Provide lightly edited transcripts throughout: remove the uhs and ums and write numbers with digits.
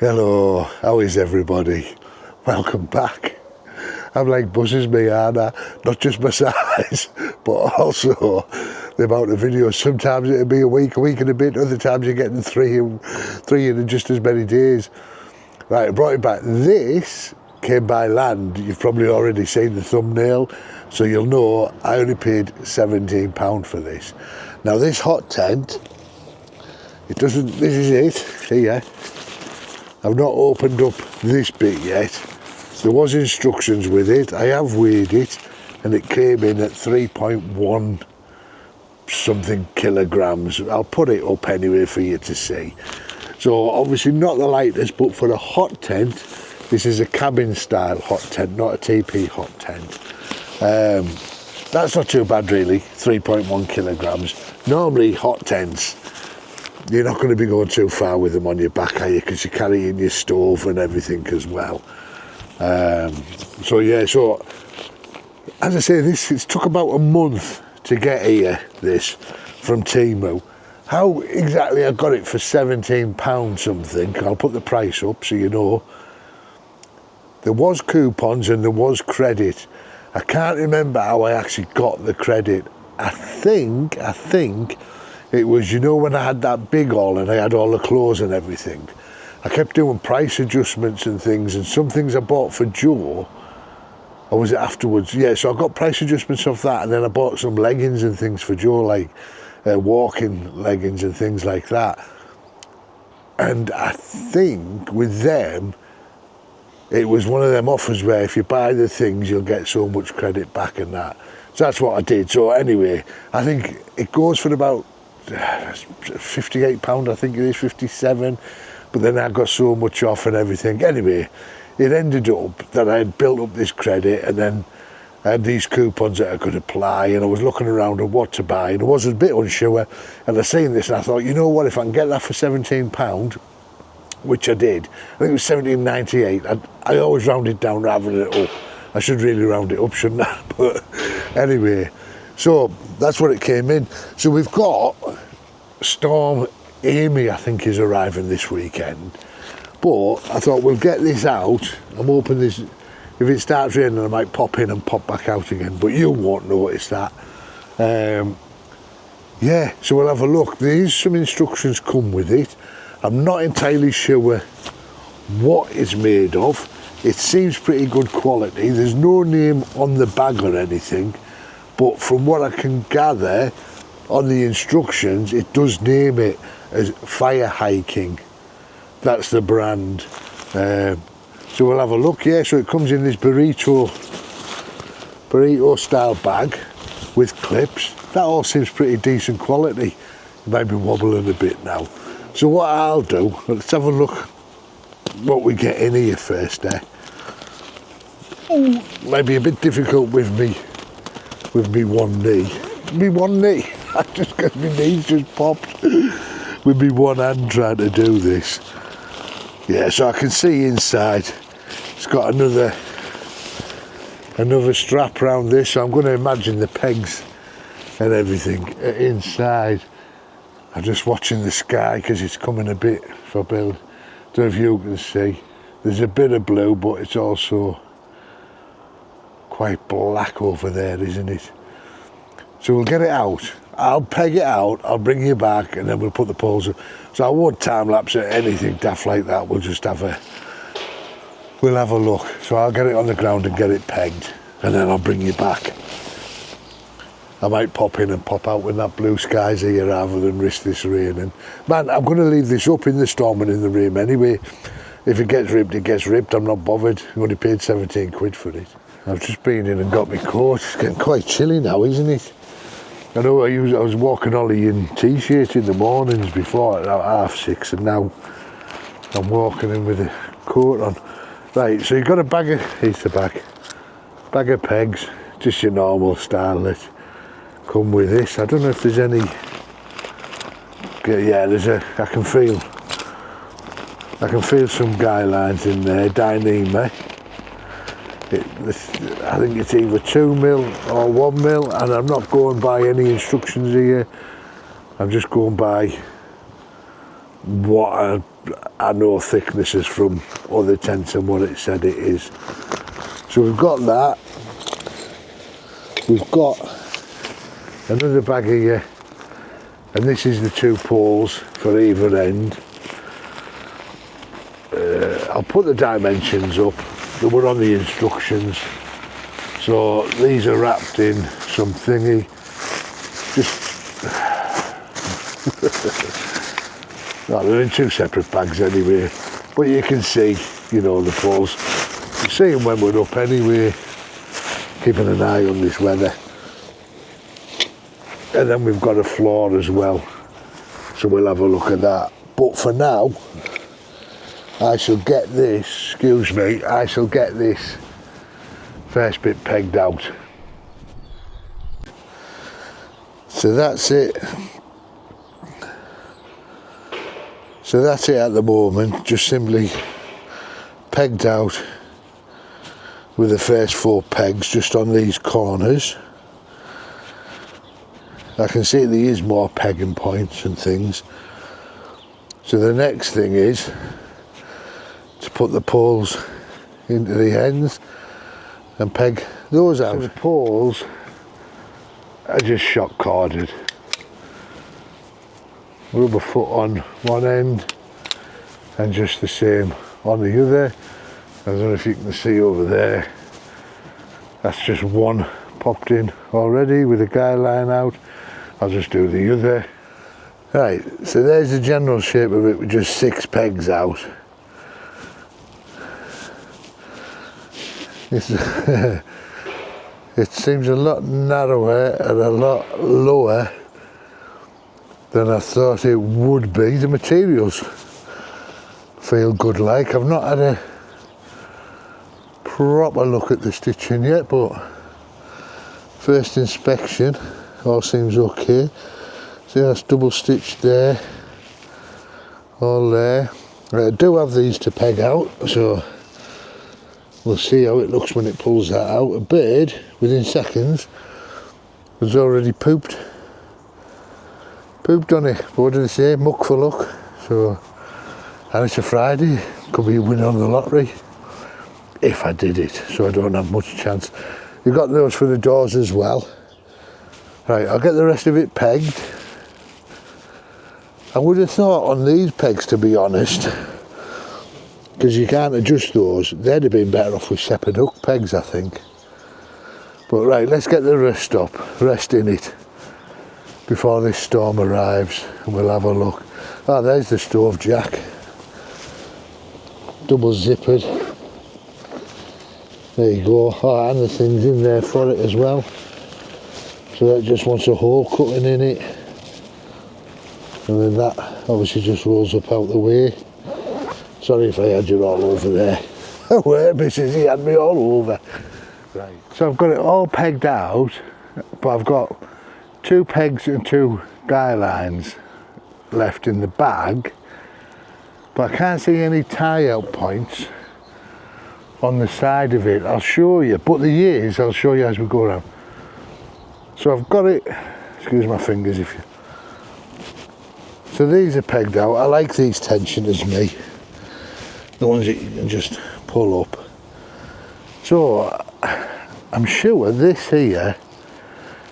Hello, how is everybody? Welcome back. I'm like buzzes me, aren't I? Not just my size, but also the amount of videos. Sometimes it'll be a week and a bit, other times you're getting three in just as many days. Right, I brought it back. This came by land. You've probably already seen the thumbnail, so you'll know I only paid £17 for this. Now this hot tent, this is it, here. I've not opened up this bit yet. There was instructions with it. I have weighed it and it came in at 3.1 something kilograms. I'll put it up anyway for you to see. So obviously not the lightest, but for a hot tent, this is a cabin style hot tent, not a TP hot tent. That's not too bad really, 3.1 kilograms. Normally hot tents, you're not going to be going too far with them on your back, are you? Because you're carrying your stove and everything as well. So as I say, it took about a month to get here, this, from Temu. How exactly I got it for £17 something, I'll put the price up so you know. There was coupons and there was credit. I can't remember how I actually got the credit. I think it was, you know, when I had that big haul and I had all the clothes and everything, I kept doing price adjustments and things, and some things I bought for Joe, or was it afterwards? Yeah, so I got price adjustments of that, and then I bought some leggings and things for Joe, like walking leggings and things like that. And I think with them, it was one of them offers where if you buy the things, you'll get so much credit back and that. So that's what I did. So anyway, I think it goes for about £58, I think it is, 57, but then I got so much off and everything. Anyway, it ended up that I had built up this credit, and then I had these coupons that I could apply, and I was looking around at what to buy, and I was a bit unsure, and I seen this and I thought, you know what, if I can get that for £17, which I did, I think it was £17.98. I always round it down rather than it up. I should really round it up, shouldn't I? But anyway, so that's what it came in. So we've got Storm Amy, I think, is arriving this weekend. But I thought we'll get this out. I'm hoping this, if it starts raining, I might pop in and pop back out again. But you won't notice that. Yeah, so we'll have a look. There's some instructions come with it. I'm not entirely sure what it's made of. It seems pretty good quality. There's no name on the bag or anything, but from what I can gather on the instructions, it does name it as Firehiking. That's the brand. So we'll have a look. Yeah, so it comes in this burrito style bag with clips. That all seems pretty decent quality. It might be wobbling a bit now. So what I'll do, let's have a look what we get in here first. Might be a bit difficult with me one knee. Me one knee. I just got my knees just popped with me one hand trying to do this. Yeah, so I can see inside. It's got another strap around this. So I'm going to imagine the pegs and everything inside. I'm just watching the sky because it's coming a bit for Bill. Don't know if you can see. There's a bit of blue, but it's also quite black over there, isn't it? So we'll get it out. I'll peg it out, I'll bring you back, and then we'll put the poles up. So I won't time lapse or anything daft like that. We'll just have a look. So I'll get it on the ground and get it pegged, and then I'll bring you back. I might pop in and pop out when that blue sky's here rather than risk this raining. Man, I'm going to leave this up in the storm and in the rain anyway. If it gets ripped, it gets ripped. I'm not bothered. I only paid 17 quid for it. I've just been in and got my coat. It's getting quite chilly now, isn't it? I know I was walking Ollie in t-shirts in the mornings before at about 6:30, and now I'm walking in with a coat on. Right, so you've got a bag of, here's the bag of pegs, just your normal style that come with this. I don't know if there's any, yeah, I can feel some guidelines in there, Dyneema. I think it's either 2mm or 1mm, and I'm not going by any instructions here. I'm just going by what I know thicknesses from other tents and what it said it is. So we've got that. We've got another bag here, and this is the 2 poles for either end. I'll put the dimensions up. They were on the instructions. So these are wrapped in some thingy. Just no, they're in 2 separate bags anyway. But you can see, you know, the poles. You see them when we're up anyway. Keeping an eye on this weather. And then we've got a floor as well. So we'll have a look at that. But for now, I shall get this, excuse me, I shall get this first bit pegged out. So that's it. So that's it at the moment, just simply pegged out with the first 4 pegs just on these corners. I can see there is more pegging points and things. So the next thing is to put the poles into the ends and peg those out. So the poles are just shock corded. Rubber foot on one end and just the same on the other. I don't know if you can see over there. That's just one popped in already with a guy line out. I'll just do the other. Right, so there's the general shape of it with just 6 pegs out. It seems a lot narrower and a lot lower than I thought it would be. The materials feel good like. I've not had a proper look at the stitching yet, but first inspection all seems okay. See, that's double stitched there, all there. I do have these to peg out, so we'll see how it looks when it pulls that out. A bird, within seconds, has already pooped on it. But what did they say? Muck for luck. So, and it's a Friday, could be a winner on the lottery, if I did it, so I don't have much chance. You've got those for the doors as well. Right, I'll get the rest of it pegged. I would have thought on these pegs, to be honest, because you can't adjust those, they'd have been better off with shepherd hook pegs, I think. But right, let's get the rest in it before this storm arrives, and we'll have a look. Oh, there's the stove jack, double zippered. There you go. Oh, and the thing's in there for it as well. So that just wants a hole cutting in it. And then that obviously just rolls up out the way. Sorry if I had you all over there. Where, missus, he had me all over. Right. So I've got it all pegged out, but I've got 2 pegs and 2 guy lines left in the bag. But I can't see any tie-out points on the side of it. I'll show you, but the years I'll show you as we go around. So I've got it, excuse my fingers if you. So these are pegged out. I like these tensioners, me. The ones that you can just pull up. So I'm sure this here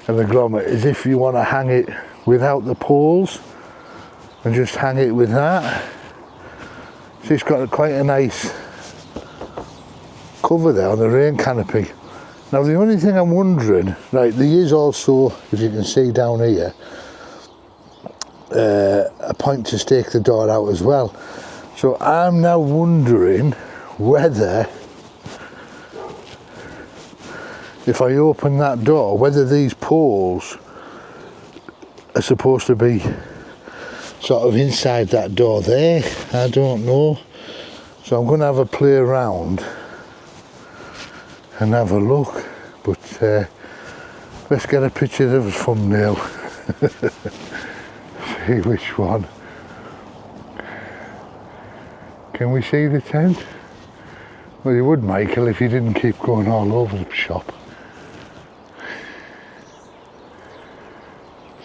and the grommet is if you want to hang it without the poles and just hang it with that. So it's got quite a nice cover there on the rain canopy. Now the only thing I'm wondering, right, there is also, if you can see down here, a point to stake the door out as well. So I'm now wondering whether, if I open that door, whether these poles are supposed to be sort of inside that door there. I don't know. So I'm going to have a play around and have a look, but let's get a picture of a thumbnail. See which one. Can we see the tent? Well, you would, Michael, if you didn't keep going all over the shop.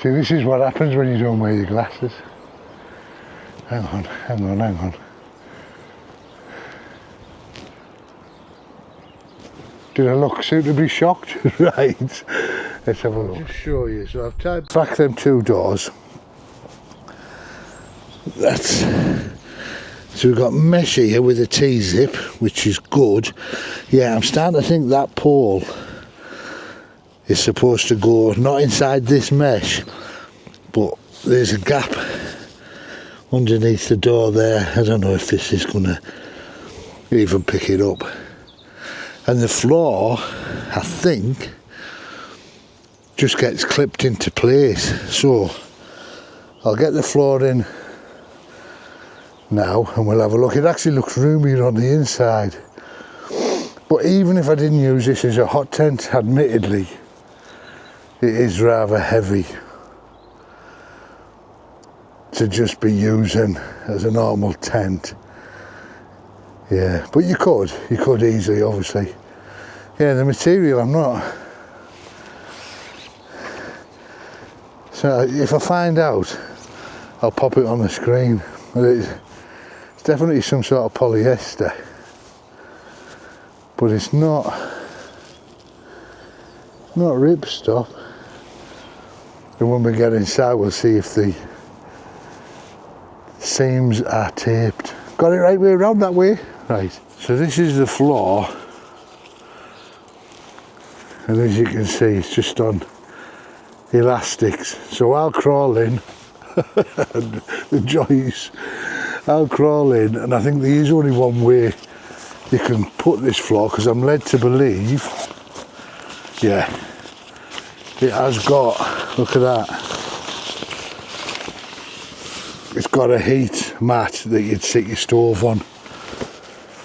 See, this is what happens when you don't wear your glasses. Hang on, hang on, hang on. Did I look suitably shocked? Right, let's have a look. I'll just show you. So I've tied back them two doors. That's, so we've got mesh here with a T-zip, which is good. Yeah, I'm starting to think that pole is supposed to go not inside this mesh, but there's a gap underneath the door there. I don't know if this is going to even pick it up. And the floor, I think, just gets clipped into place. So I'll get the floor in now and we'll have a look. It actually looks roomier on the inside. But even if I didn't use this as a hot tent, admittedly, it is rather heavy to just be using as a normal tent. Yeah, but you could easily, obviously. Yeah, the material, I'm not. So if I find out, I'll pop it on the screen. But it's definitely some sort of polyester. But it's not ripstop. And when we get inside, we'll see if the seams are taped. Got it right way around that way? Right, so this is the floor. And as you can see, it's just on elastics. So I'll crawl in, the joys. I'll crawl in, and I think there is only one way you can put this floor, because I'm led to believe, yeah, it has got, look at that, it's got a heat mat that you'd sit your stove on.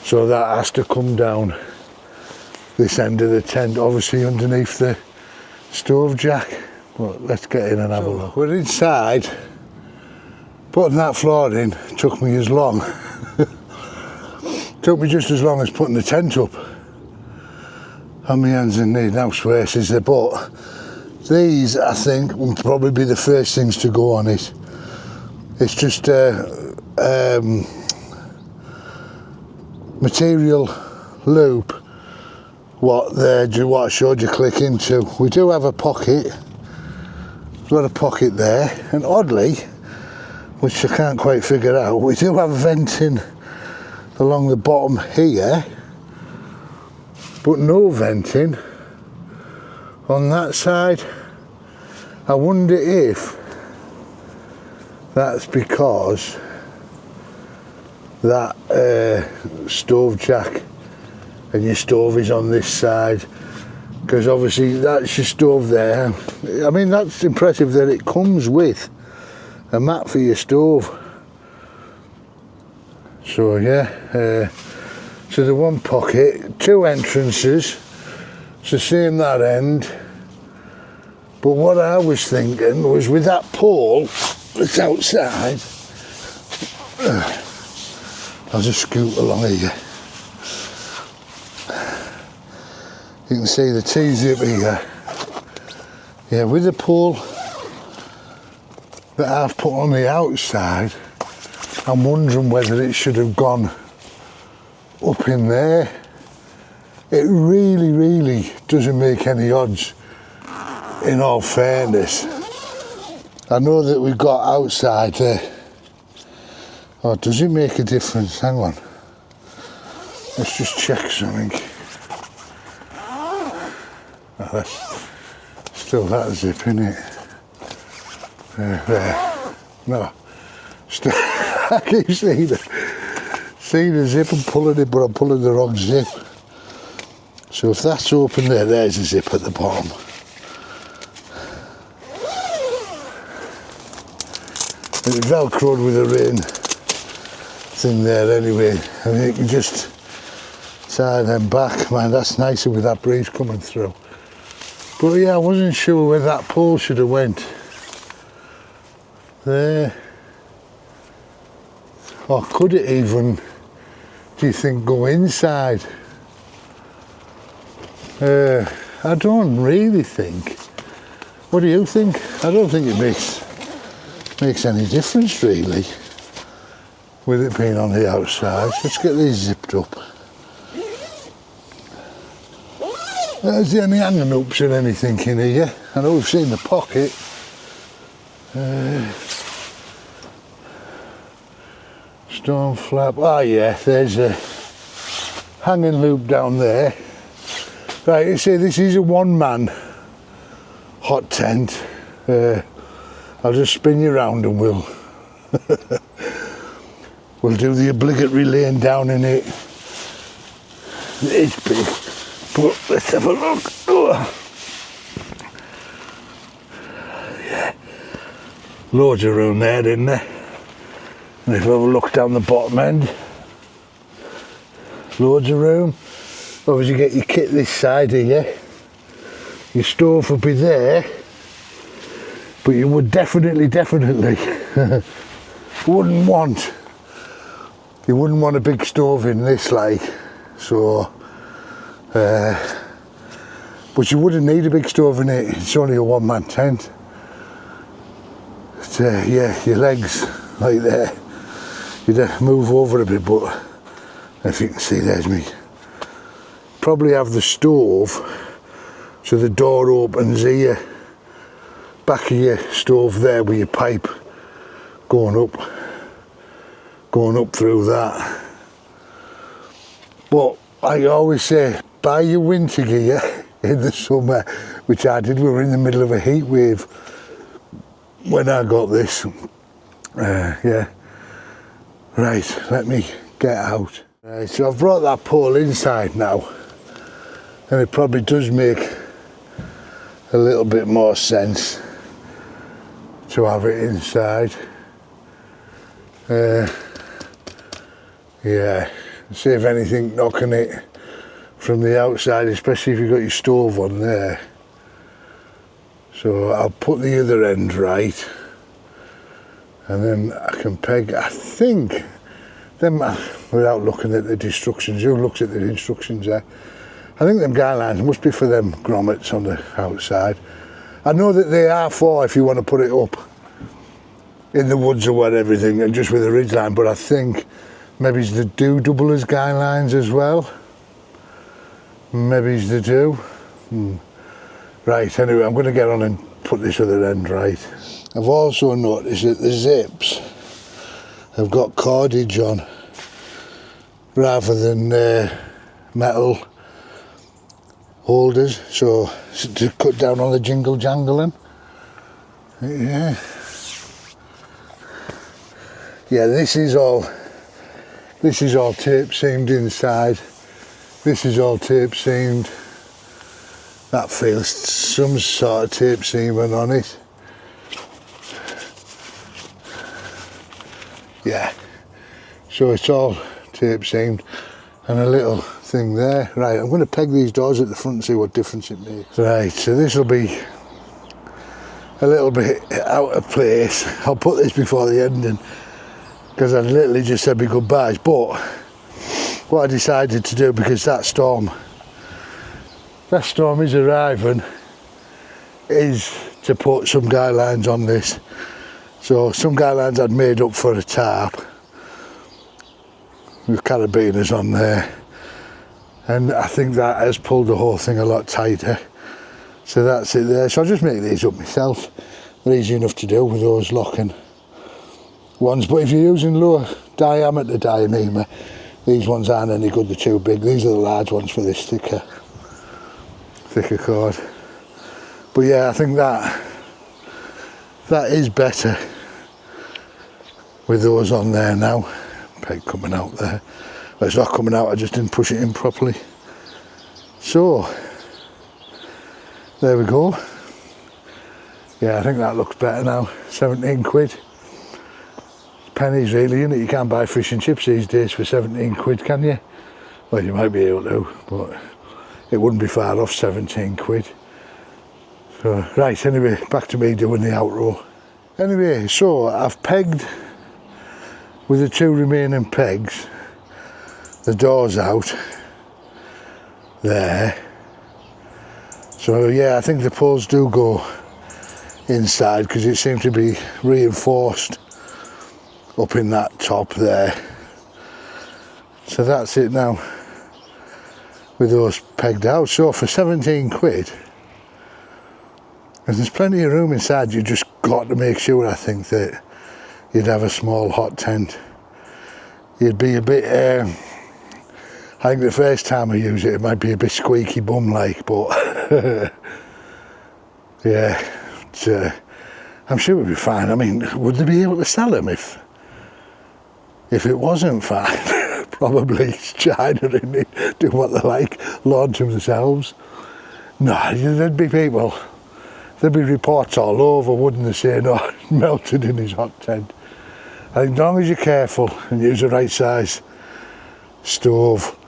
So that has to come down this end of the tent, obviously underneath the stove jack. But let's get in and have a look. We're inside. Putting that floor in took me as long. Took me just as long as putting the tent up. On my hands and knees. Now swears is the but these, I think, will probably be the first things to go on it. It's just material loop, what I showed you click into. We do have a pocket. We've got a pocket there, and oddly, which I can't quite figure out, we do have venting along the bottom here, but no venting on that side. I wonder if that's because that stove jack and your stove is on this side, because obviously that's your stove there. I mean, that's impressive that it comes with a mat for your stove. So yeah, so the one pocket, two entrances, it's the same that end. But what I was thinking was with that pole that's outside, I'll just scoot along here. You can see the T-zip here. Yeah, with the pole that I've put on the outside, I'm wondering whether it should have gone up in there. It really, really doesn't make any odds, in all fairness. I know that we've got outside there. Oh, does it make a difference? Hang on. Let's just check something. Oh, that's still that zip, isn't it? There. No. Still, I keep seeing the zip and pulling it, but I'm pulling the wrong zip. So if that's open there, there's a zip at the bottom. And it's velcroed with a rain thing there anyway. I mean, you can just tie them back. Man, that's nicer with that breeze coming through. But yeah, I wasn't sure where that pole should have went. There. Or could it even, do you think, go inside? I don't really think. What do you think? I don't think it makes any difference really. with it being on the outside. Let's get these zipped up. Is there any hanging hoops or anything in here? I know we've seen the pocket. Stone flap. Oh yeah, there's a hanging loop down there. Right, you see, this is a one-man hot tent. I'll just spin you around and we'll we'll do the obligatory laying down in it. It's big, but let's have a look. Oh. Yeah, loads of room there, isn't there? And if we have a look down the bottom end, loads of room. Obviously you get your kit this side here. Your stove would be there, but you would definitely wouldn't want a big stove in this, like, so but you wouldn't need a big stove in it. It's only a one-man tent. But, yeah, your legs like there, you'd move over a bit, but if you can see, there's me. Probably have the stove so the door opens here, back of your stove there with your pipe going up through that. But I always say, buy your winter gear in the summer, which I did. We were in the middle of a heat wave when I got this. Yeah. Right, let me get out. Right, so I've brought that pole inside now, and it probably does make a little bit more sense to have it inside. Yeah, save anything knocking it from the outside, especially if you've got your stove on there. So I'll put the other end right, and then I can peg, I think, them, without looking at the instructions, who looks at the instructions there? I think them guy lines must be for them grommets on the outside. I know that they are for if you want to put it up in the woods or whatever, everything, and just with a ridge line, but I think maybe they do double as guy lines as well. Maybe they do. Right, anyway, I'm going to get on and put this other end right. I've also noticed that the zips have got cordage on rather than metal holders, so to cut down on the jingle jangling. Yeah. Yeah, this is all tape seamed inside. This is all tape seamed. That feels some sort of tape seaming on it. Yeah, so it's all tape seamed, and a little thing there. Right, I'm going to peg these doors at the front and see what difference it makes. Right, so this will be a little bit out of place. I'll put this before the ending because I literally just said my goodbyes, but what I decided to do, because that storm is arriving, is to put some guy lines on this. So some guy lines I'd made up for a tarp with carabiners on there, and I think that has pulled the whole thing a lot tighter. So that's it there. So I'll just make these up myself. They're easy enough to do with those locking ones, but if you're using lower diameter diameter, these ones aren't any good, they're too big. These are the large ones for this thicker cord. But yeah, I think that is better with those on there now. Peg coming out there. Well, it's not coming out, I just didn't push it in properly. So there we go. Yeah, I think that looks better now. 17 quid. Pennies really, innit? You can't buy fish and chips these days for 17 quid, can you? Well, you might be able to, but it wouldn't be far off 17 quid. So, right, anyway, back to me doing the outro. Anyway, so I've pegged with the two remaining pegs the doors out there. So yeah, I think the poles do go inside because it seems to be reinforced up in that top there. So that's it now with those pegged out. So for 17 quid, and there's plenty of room inside, you just got to make sure, I think, that you'd have a small hot tent. You'd be a bit, I think the first time I use it, it might be a bit squeaky bum like, but yeah, I'm sure it'd be fine. I mean, would they be able to sell them if it wasn't fine? Probably China, isn't it? Do what they like, launch them themselves. No, there'd be people, there'd be reports all over, wouldn't they, saying, oh, melted in his hot tent. I think as long as you're careful and use the right size stove.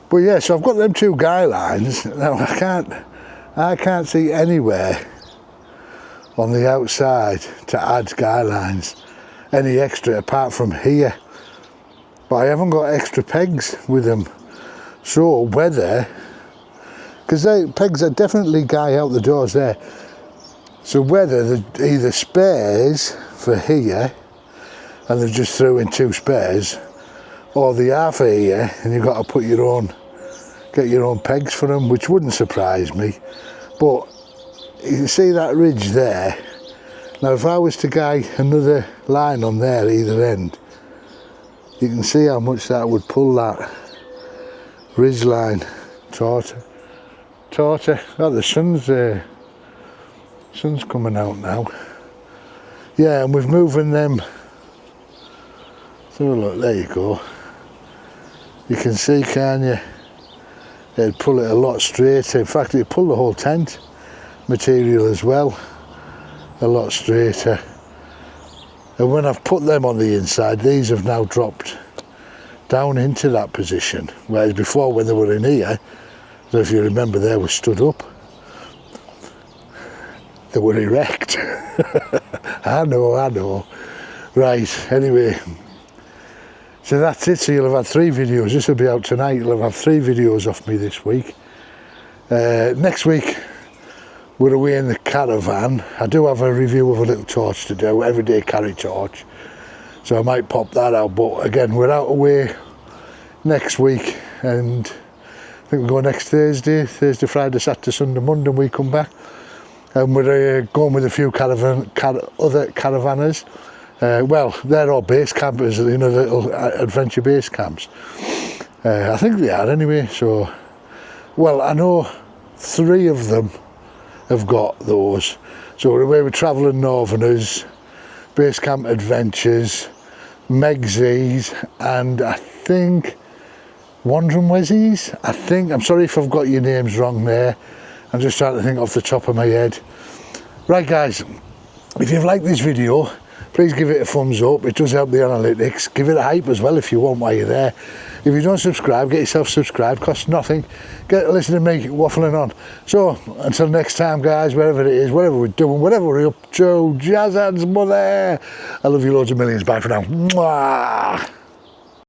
But yeah, so I've got them 2 guy lines. Now I can't see anywhere on the outside to add guy lines, any extra apart from here. But I haven't got extra pegs with them. So whether, because the pegs are definitely guy out the doors there. So whether they're either spares for here, and they just threw in 2 spares, or they are for here, and you've got to put your own, get your own pegs for them, which wouldn't surprise me. But you can see that ridge there. Now if I was to guy another line on there either end, you can see how much that would pull that ridge line taut. Oh, the sun's coming out now. Yeah, and we've moving them. So look, there you go. You can see, can you? It'd pull it a lot straighter. In fact, it'd pull the whole tent material as well a lot straighter. And when I've put them on the inside, these have now dropped down into that position, whereas before when they were in here, so if you remember, they were stood up, they were erect. I know. Right, anyway, so that's it. So you'll have had 3 videos. This will be out tonight. You'll have had 3 videos off me this week. Next week we're away in the caravan. I do have a review of a little torch to do, everyday carry torch, so I might pop that out. But again, we're out away next week, and I think we go next Thursday, Friday, Saturday, Sunday, Monday, and we come back. And we're going with a few other caravanners. Well, they're all base campers, you know, little adventure base camps. I think they are anyway. So, well, I know 3 of them have got those. So we're away with Travelling Northerners, Base Camp Adventures, Megsies, and I think Wandering Wezzies. I think, I'm sorry if I've got your names wrong there. I'm just trying to think off the top of my head. Right guys, if you've liked this video, please give it a thumbs up. It does help the analytics. Give it a hype as well if you want while you're there. If you don't subscribe, get yourself subscribed, costs nothing. Get to listen to me waffling on. So until next time guys, wherever it is, whatever we're doing, whatever we're up to, jazz hands mother. I love you loads of millions. Bye for now. Mwah.